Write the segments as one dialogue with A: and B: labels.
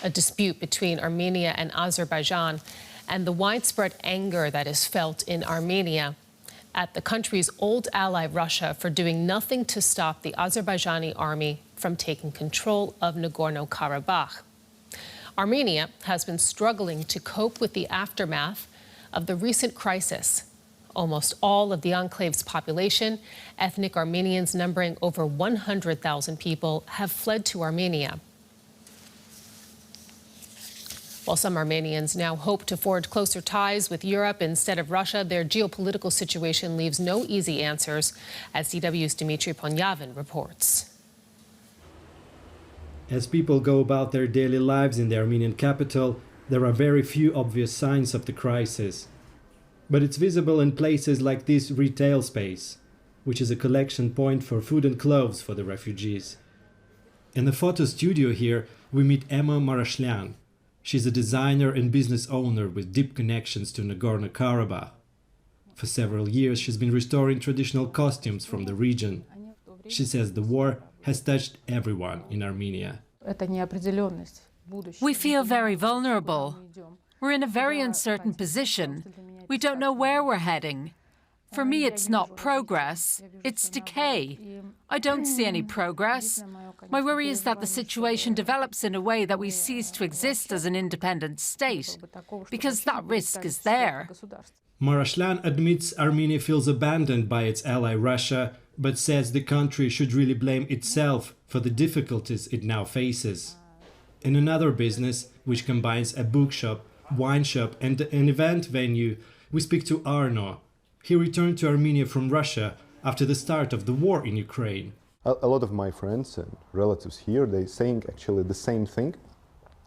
A: a dispute between Armenia and Azerbaijan, and the widespread anger that is felt in Armenia at the country's old ally Russia for doing nothing to stop the Azerbaijani army from taking control of Nagorno-Karabakh. Armenia has been struggling to cope with the aftermath of the recent crisis. Almost all of the enclave's population, ethnic Armenians numbering over 100,000 people, have fled to Armenia. While some Armenians now hope to forge closer ties with Europe instead of Russia, their geopolitical situation leaves no easy answers, as DW's Dmitry Ponyavin reports.
B: As people go about their daily lives in the Armenian capital, there are very few obvious signs of the crisis. But it's visible in places like this retail space, which is a collection point for food and clothes for the refugees. In the photo studio here, we meet Emma Marashlian. She's a designer and business owner with deep connections to Nagorno-Karabakh. For several years, she's been restoring traditional costumes from the region. She says the war has touched everyone in Armenia.
C: We feel very vulnerable. We're in a very uncertain position. We don't know where we're heading. For me, it's not progress, it's decay. I don't see any progress. My worry is that the situation develops in a way that we cease to exist as an independent state, because that risk is there.
B: Marashlian admits Armenia feels abandoned by its ally Russia, but says the country should really blame itself for the difficulties it now faces. In another business, which combines a bookshop, wine shop and an event venue, we speak to Arno. He returned to Armenia from Russia after the start of the war in Ukraine.
D: A lot of my friends and relatives here, they're saying actually the same thing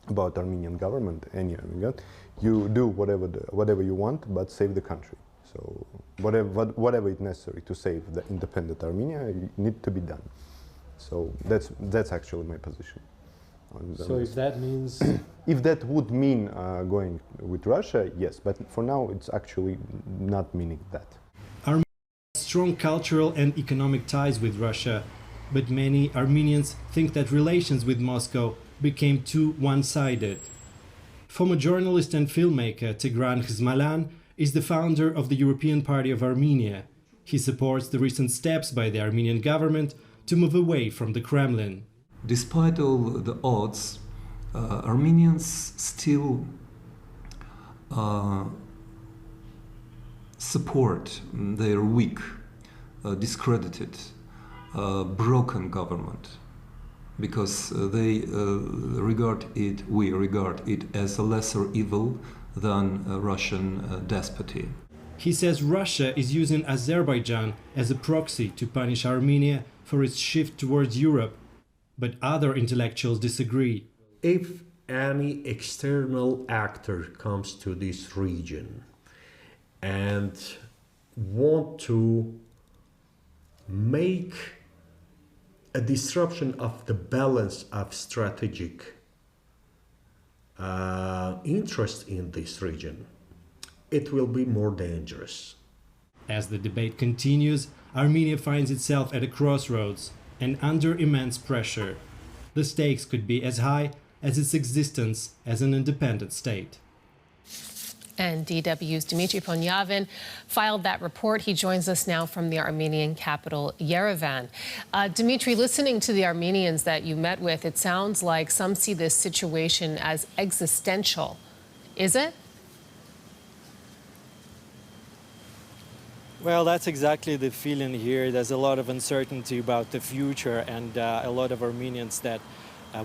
D: about Armenian government, any Armenian. You do whatever you want, but save the country. So whatever is necessary to save the independent Armenia need to be done. So that's actually my position.
B: So if that means...
D: If that would mean going with Russia, yes, but for now it's actually not meaning that.
B: Armenia has strong cultural and economic ties with Russia, but many Armenians think that relations with Moscow became too one-sided. Former journalist and filmmaker Tigran Khizmalan is the founder of the European Party of Armenia. He supports the recent steps by the Armenian government to move away from the Kremlin.
E: Despite all the odds, Armenians still support their weak, discredited, broken government, because we regard it as a lesser evil than Russian despoty.
B: He says Russia is using Azerbaijan as a proxy to punish Armenia for its shift towards Europe, but other intellectuals disagree.
F: If any external actor comes to this region and want to make a disruption of the balance of strategic interest in this region, it will be more dangerous.
B: As the debate continues, Armenia finds itself at a crossroads and under immense pressure. The stakes could be as high as its existence as an independent state.
A: And DW's Dmitry Ponyavin filed that report. He joins us now from the Armenian capital, Yerevan. Dmitry, listening to the Armenians that you met with, it sounds like some see this situation as existential. Is it?
G: Well, that's exactly the feeling here. There's a lot of uncertainty about the future, and a lot of Armenians that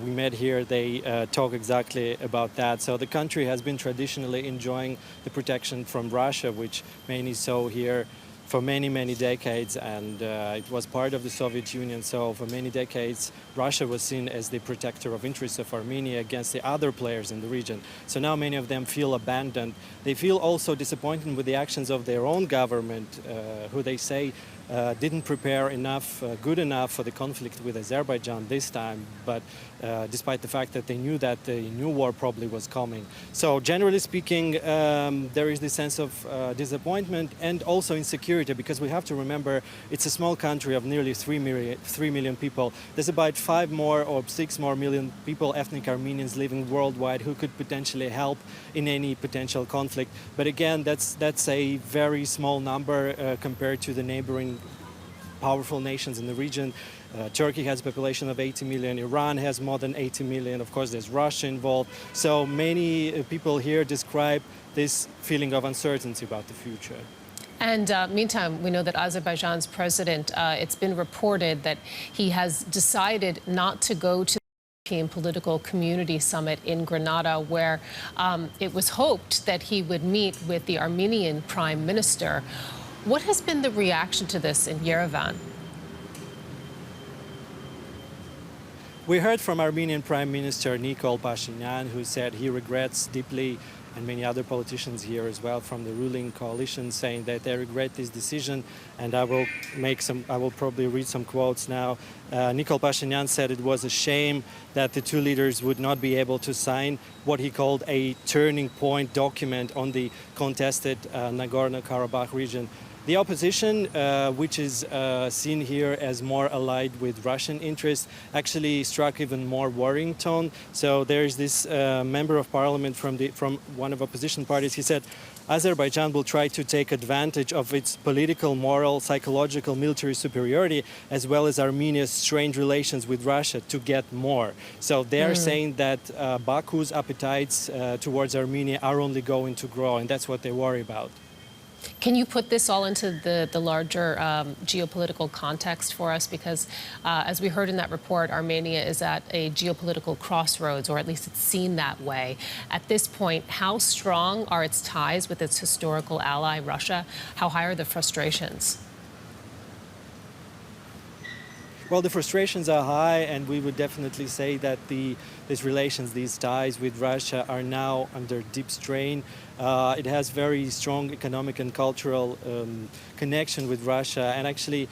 G: we met here, they talk exactly about that. So the country has been traditionally enjoying the protection from Russia, which many saw here for many, many decades, and it was part of the Soviet Union. So for many decades, Russia was seen as the protector of interests of Armenia against the other players in the region. So now many of them feel abandoned. They feel also disappointed with the actions of their own government, who they say didn't prepare enough, good enough for the conflict with Azerbaijan this time, but despite the fact that they knew that the new war probably was coming. So generally speaking, there is this sense of disappointment and also insecurity, because we have to remember it's a small country of nearly 3 million people. There's about 5 more or 6 more million people, ethnic Armenians, living worldwide who could potentially help in any potential conflict. But again, that's a very small number compared to the neighboring powerful nations in the region. Turkey has a population of 80 million, Iran has more than 80 million, of course there's Russia involved. So many people here describe this feeling of uncertainty about the future.
A: And meantime, we know that Azerbaijan's president, it's been reported that he has decided not to go to the European Political Community Summit in Granada, where it was hoped that he would meet with the Armenian Prime Minister. What has been the reaction to this in Yerevan?
G: We heard from Armenian Prime Minister Nikol Pashinyan, who said he regrets deeply, and many other politicians here as well from the ruling coalition, saying that they regret this decision. And I will probably read some quotes now. Nikol Pashinyan said it was a shame that the two leaders would not be able to sign what he called a turning point document on the contested Nagorno-Karabakh region. The opposition, which is seen here as more allied with Russian interests, actually struck even more worrying tone. So there is this member of parliament from one of opposition parties. He said, Azerbaijan will try to take advantage of its political, moral, psychological, military superiority, as well as Armenia's strained relations with Russia to get more. So they're saying that Baku's appetites towards Armenia are only going to grow, and that's what they worry about.
A: Can you put this all into the larger geopolitical context for us? Because as we heard in that report, Armenia is at a geopolitical crossroads, or at least it's seen that way. At this point, how strong are its ties with its historical ally, Russia? How high are the frustrations?
G: Well, the frustrations are high, and we would definitely say that these relations, these ties with Russia are now under deep strain. It has very strong economic and cultural connection with Russia, and actually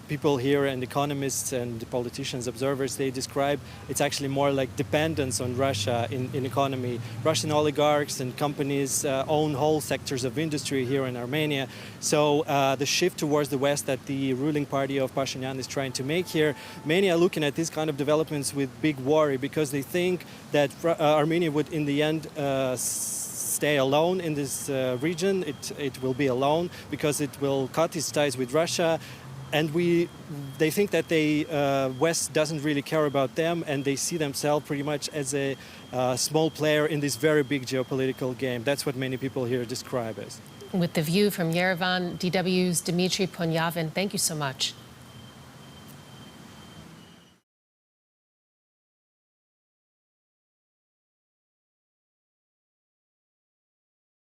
G: people here and economists and politicians, observers, they describe it's actually more like dependence on Russia in economy. Russian oligarchs and companies own whole sectors of industry here in Armenia. So the shift towards the West that the ruling party of Pashinyan is trying to make here, many are looking at these kind of developments with big worry, because they think that Armenia would in the end stay alone in this region. It will be alone because it will cut its ties with Russia. And they think that the West doesn't really care about them, and they see themselves pretty much as a small player in this very big geopolitical game. That's what many people here describe as.
A: With the view from Yerevan, DW's Dmitry Ponyavin, thank you so much.